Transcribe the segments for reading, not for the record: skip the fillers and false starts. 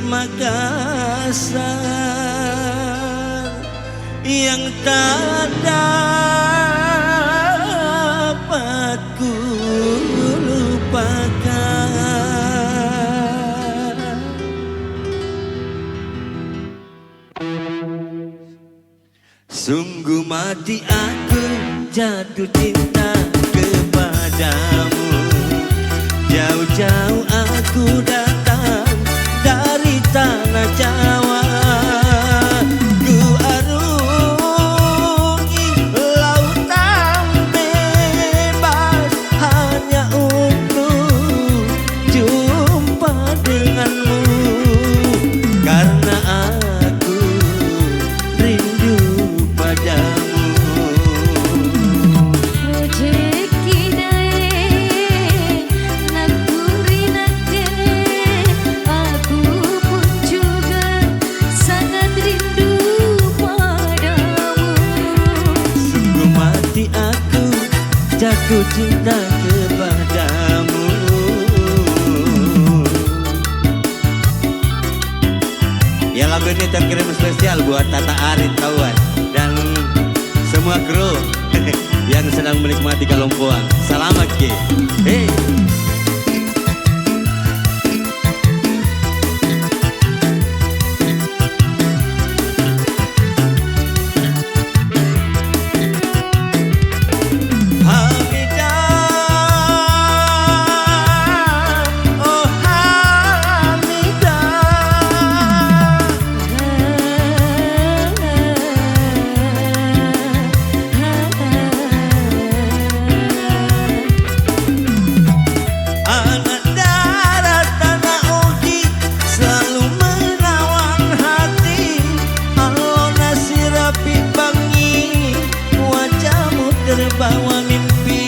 Makassar yang tak dapat ku lupakan. Sungguh mati aku jatuh cinta kepadamu. Jauh-jauh aku datang dari tanah Jawa. Ku arungi lautan bebas hanya untuk jumpa denganmu. Karena aku rindu padamu. Jatuh cinta kepadamu. Ya, lagu ini terkirim spesial buat Tata Arit kawan dan semua kru yang sedang menikmati Kalongpoang. Selamat Ki. Hey. Terbawa mimpi.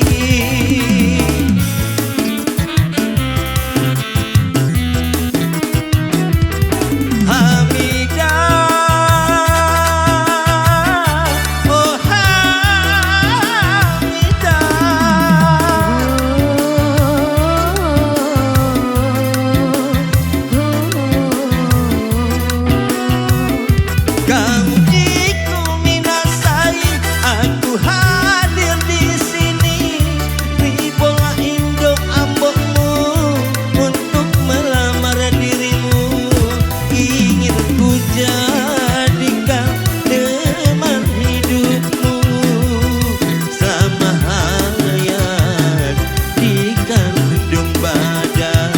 Hamidah, oh Hamidah, kamu jiku minasai aku hadir di sini di bola induk ambokmu untuk melamar dirimu. Ingin ku jadikan teman hidupmu selama hayat di kandung badan.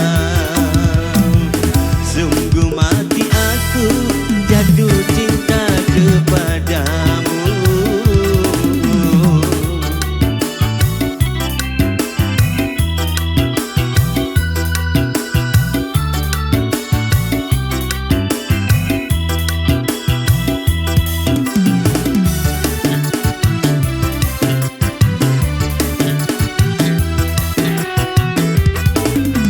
Sungguh mati aku jatuh cinta kepadamu.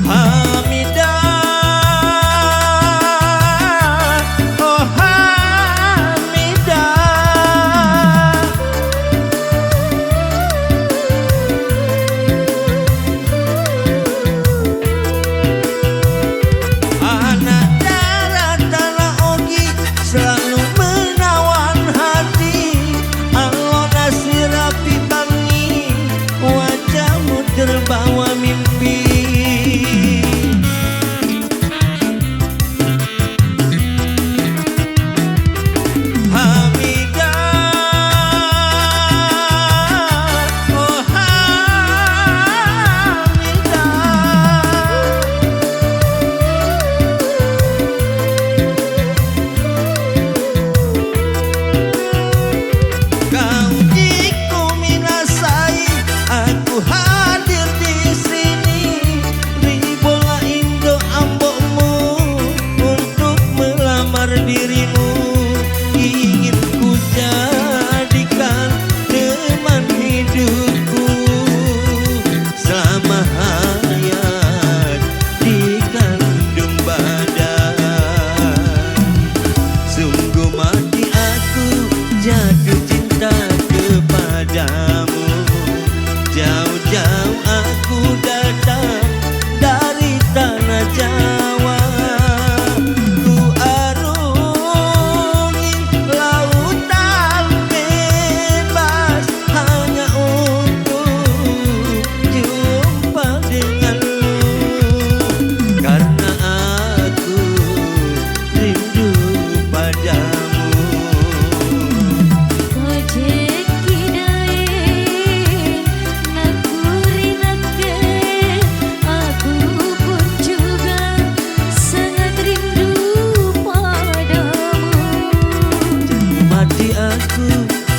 Hamidah,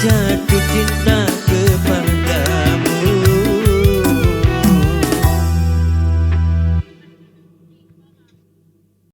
jadi